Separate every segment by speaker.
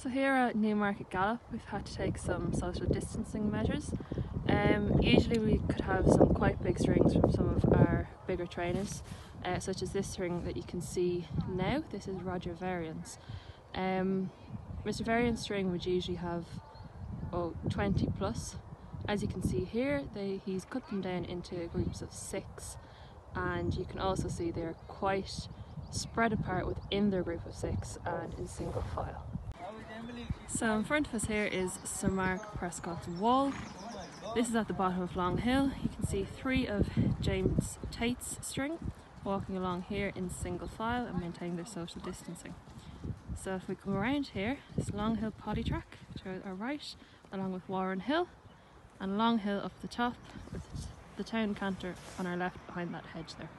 Speaker 1: So here at Newmarket Gallop we've had to take some social distancing measures. Usually we could have some quite big strings from some of our bigger trainers, such as this string that you can see now. This is Roger Varian's. Mr. Varian's string would usually have 20 plus. As you can see here, he's cut them down into groups of 6, and you can also see they're quite spread apart within their group of 6 and in single file. So in front of us here is Sir Mark Prescott's wall. This is at the bottom of Long Hill. You can see 3 of James Tate's string walking along here in single file and maintaining their social distancing. So if we come around here, it's Long Hill Potty Track to our right, along with Warren Hill, and Long Hill up the top with the town canter on our left behind that hedge there.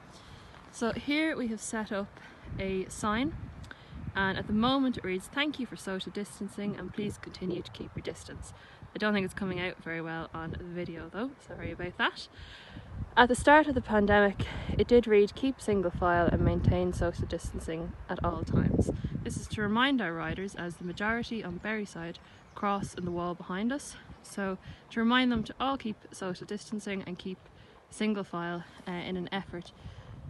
Speaker 1: So here we have set up a sign, and at the moment it reads, "Thank you for social distancing and please continue to keep your distance." I don't think it's coming out very well on the video though, sorry about that. At the start of the pandemic it did read, "Keep single file and maintain social distancing at all times." This is to remind our riders, as the majority on Berry side cross in the wall behind us, so to remind them to all keep social distancing and keep single file in an effort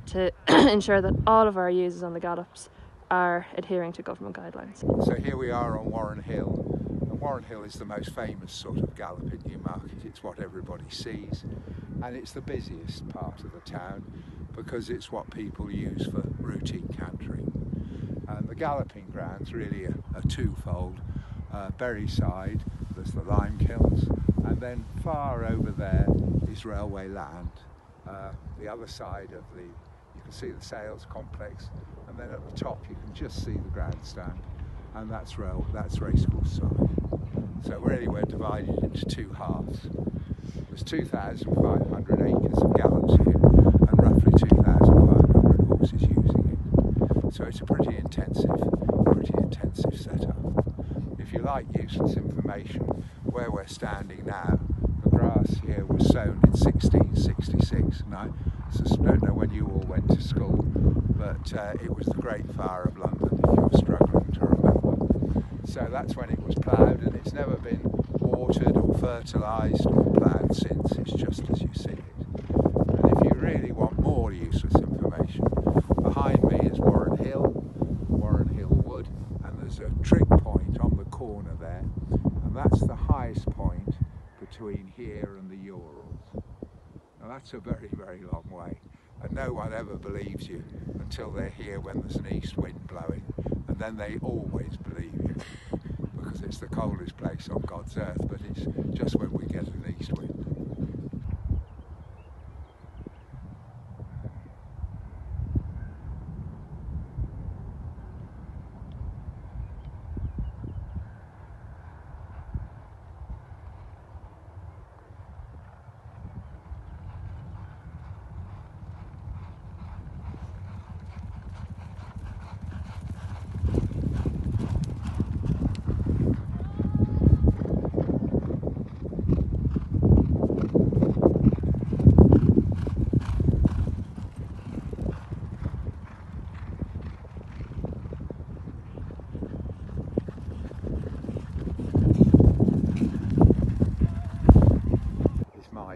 Speaker 1: to ensure that all of our users on the gallops are adhering to government guidelines.
Speaker 2: So here we are on Warren Hill, and Warren Hill is the most famous sort of gallop in Newmarket. It's what everybody sees, and it's the busiest part of the town because it's what people use for routine cantering. And the galloping grounds really are twofold. Berry side, there's the Limekilns, and then far over there is railway land. The other side of you can see the sales complex, and then at the top you can just see the grandstand, and that's racecourse side. So really we're divided into 2 halves. There's 2,500 acres of gallops here and roughly 2,500 horses using it. So it's a pretty intensive setup. If you like useless information, where we're standing now, the grass here was sown in 1666, and I don't know when you all went to school, but it was the Great Fire of London, if you're struggling to remember. So that's when it was ploughed, and it's never been watered or fertilised or ploughed since. It's just as you see it. And if you really want more useless information, behind me is Warren Hill Wood, and there's a trig point on the corner there, and that's the highest point between here and the Urals. Now that's a very, very long way, and no one ever believes you until they're here when there's an east wind blowing, and then they always believe you because it's the coldest place on God's earth, but it's just when we get an east wind.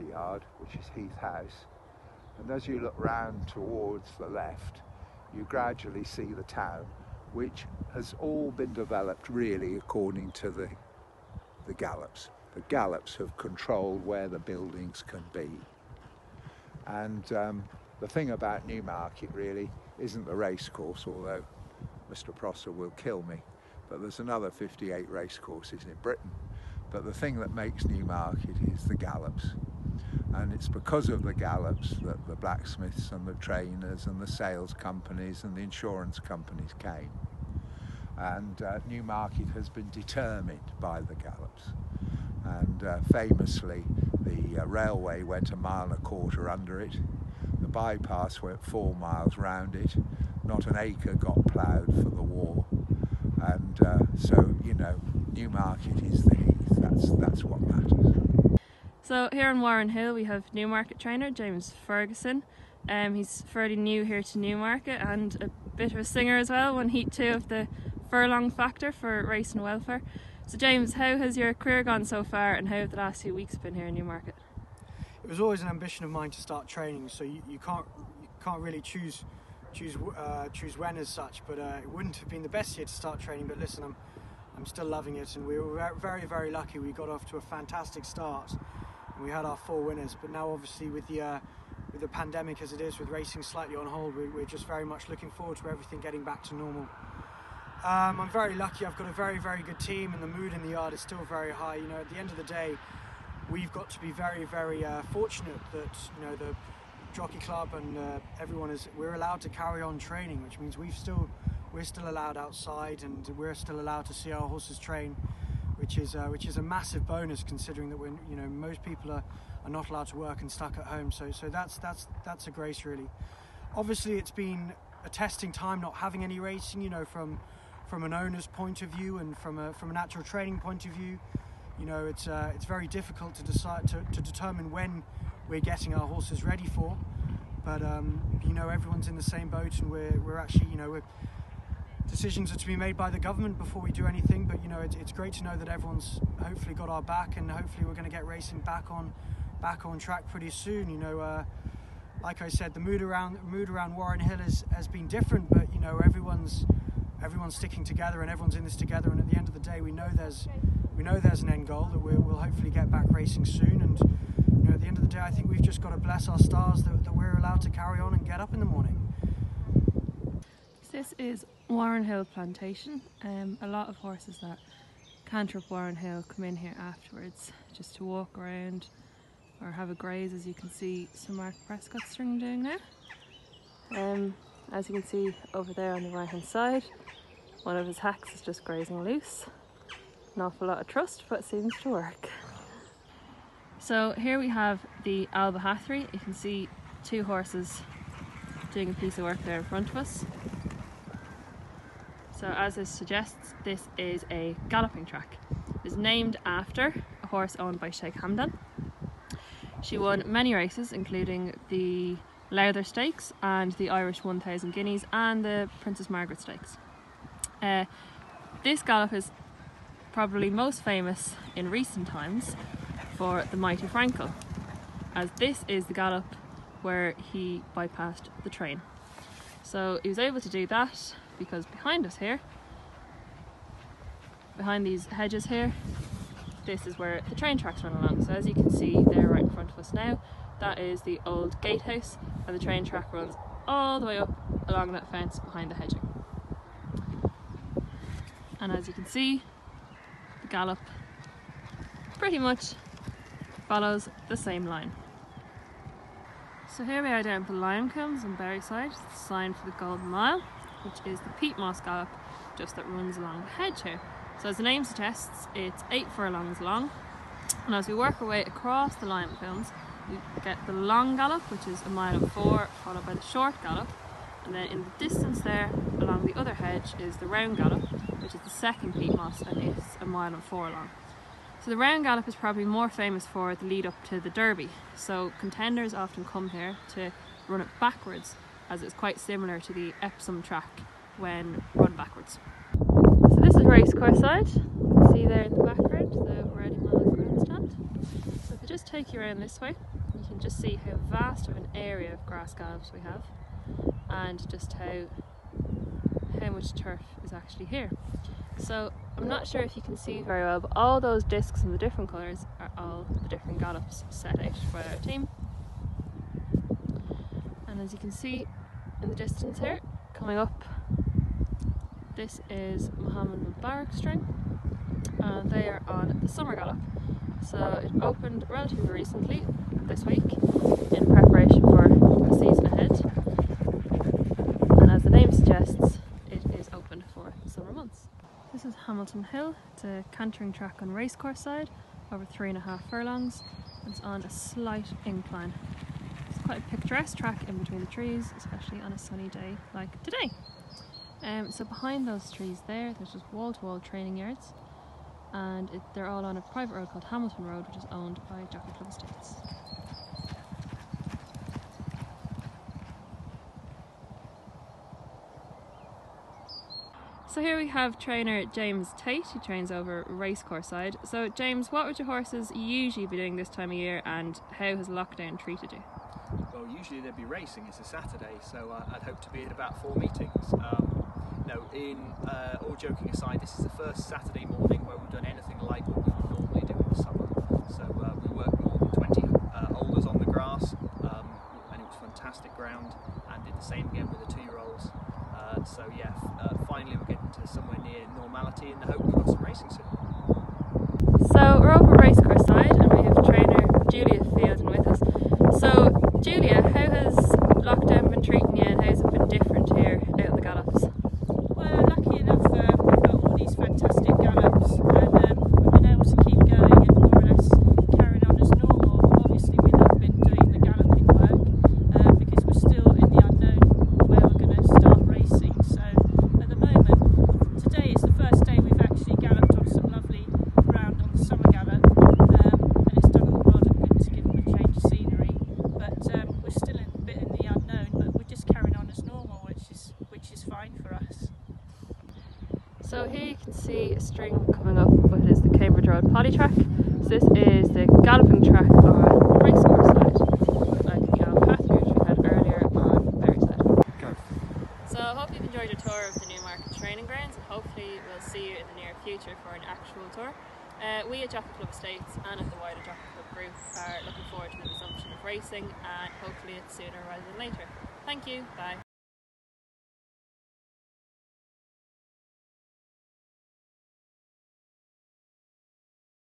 Speaker 2: Yard, which is Heath House, and as you look round towards the left you gradually see the town, which has all been developed really according to the gallops. The gallops have controlled where the buildings can be, and the thing about Newmarket really isn't the racecourse, although Mr. Prosser will kill me, but there's another 58 racecourses in Britain. But the thing that makes Newmarket is the gallops. And it's because of the gallops that the blacksmiths and the trainers and the sales companies and the insurance companies came. And Newmarket has been determined by the gallops. And famously, the railway went 1.25 miles under it. The bypass went 4 miles round it. Not an acre got ploughed for the war. And so, you know, Newmarket is the heath. That's what matters.
Speaker 1: So here on Warren Hill we have Newmarket trainer James Ferguson. He's fairly new here to Newmarket and a bit of a singer as well, won Heat 2 of the furlong factor for race and welfare. So James, how has your career gone so far, and how have the last few weeks been here in Newmarket?
Speaker 3: It was always an ambition of mine to start training, so you can't really choose when as such, but it wouldn't have been the best year to start training. But listen, I'm still loving it, and we were very, very lucky. We got off to a fantastic start, and we had our 4 winners. But now, obviously, with the pandemic as it is, with racing slightly on hold, we're just very much looking forward to everything getting back to normal. I'm very lucky. I've got a very, very good team, and the mood in the yard is still very high. You know, at the end of the day, we've got to be very, very fortunate that, you know, the jockey club and we're allowed to carry on training, which means we're still allowed outside, and we're still allowed to see our horses train, which is a massive bonus, considering that most people are not allowed to work and stuck at home. So that's a grace, really. Obviously, it's been a testing time not having any racing, you know, from an owner's point of view and from an actual training point of view. You know, it's very difficult to decide to determine when we're getting our horses ready for, but you know, everyone's in the same boat, and we're actually, you know, decisions are to be made by the government before we do anything. But you know, it's great to know that everyone's hopefully got our back, and hopefully we're going to get racing back on track pretty soon. You know, like I said, the mood around Warren Hill has been different, but you know, everyone's sticking together, and everyone's in this together. And at the end of the day, we know there's an end goal, that we'll hopefully get back racing soon. And you know, at the end of the day, I think we've just got to bless our stars that we're allowed to carry on and get up in the morning.
Speaker 1: This is Warren Hill Plantation. A lot of horses that canter up Warren Hill come in here afterwards just to walk around or have a graze, as you can see some Mark Prescott string doing now. As you can see over there on the right hand side, one of his hacks is just grazing loose. An awful lot of trust, but it seems to work. So here we have the Alba Hatchery. You can see 2 horses doing a piece of work there in front of us. So as this suggests, this is a galloping track. It's named after a horse owned by Sheikh Hamdan. She won many races, including the Lowther Stakes and the Irish 1000 Guineas and the Princess Margaret Stakes. This gallop is probably most famous in recent times for the Mighty Frankel, as this is the gallop where he bypassed the train. So he was able to do that because behind us here, behind these hedges here, this is where the train tracks run along. So as you can see there right in front of us now, that is the old gatehouse, and the train track runs all the way up along that fence behind the hedging. And as you can see, the gallop pretty much follows the same line. So here we are down at the Limekilns on Berryside, the sign for the Golden Mile, which is the peat moss gallop just that runs along the hedge here. So as the name suggests, it's 8 furlongs long, and as we work our way across the Limekilns, we get the long gallop, which is 1.4 miles, followed by the short gallop, and then in the distance there along the other hedge is the round gallop, which is the second peat moss, and it's 1.4 miles long. So the round gallop is probably more famous for the lead up to the Derby, so contenders often come here to run it backwards, as it's quite similar to the Epsom track when run backwards. So this is Racecourse side. You can see there in the background the Ready Mile grandstand. So if I just take you around this way, you can just see how vast of an area of grass gallops we have, and just how much turf is actually here. So I'm not sure if you can see very well, but all those discs in the different colours are all the different gallops set out by our team. And as you can see in the distance here, coming up, this is Mohammed Mubarak string, and they are on the summer gallop. So it opened relatively recently this week in preparation for the season ahead, and as the name suggests, it is open for the summer months. This is Hamilton Hill. It's a cantering track on Racecourse side, over 3.5 furlongs. It's on a slight incline. It's quite a picturesque track in between the trees, especially on a sunny day like today. So behind those trees there's just wall-to-wall training yards, and they're all on a private road called Hamilton Road, which is owned by Jockey Club Estates. So here we have trainer James Tate, who trains over racecourse side. So James, what would your horses usually be doing this time of year, and how has lockdown treated you?
Speaker 4: Well, usually they'd be racing. It's a Saturday, so I'd hope to be at about 4 meetings. No, all joking aside, this is the first Saturday morning where we've done anything like what we would normally do in the summer. So we worked more than 20 holders on the grass, and it was fantastic ground, and did the same again with the 2-year-olds. So yeah, finally we're getting to somewhere near normality, and I hope we've got some racing soon.
Speaker 1: So we're over racecourse side, and we have trainer Julia FIELDEN with us. So Julia, how has lockdown been treating you, and how has it been different here out in the gallops?
Speaker 5: Well, lucky enough, we've got all these fantastic gallops, and we've been able to keep going and more or less carrying on as normal. Obviously, we have been doing the galloping work because we're still in the unknown where we're going to start racing. So at the moment, today is the first day we've actually galloped on some lovely ground on the summer gallop, and it's done a world of good to give them a change of scenery. But we're still a bit in the unknown, but we're just carrying on as normal, which is fine for us.
Speaker 1: So here you can see a string coming up what is the Cambridge Road potty track. So this is the galloping track on racecourse side, like the gallop path which we had earlier on Berry side.
Speaker 2: Go.
Speaker 1: So I hope you've enjoyed your tour of the Newmarket Training Grounds, and hopefully we'll see you in the near future for an actual tour. We at Jockey Club Estates and at the wider Jockey Club group are looking forward to the resumption of racing, and hopefully it's sooner rather than later. Thank you, bye.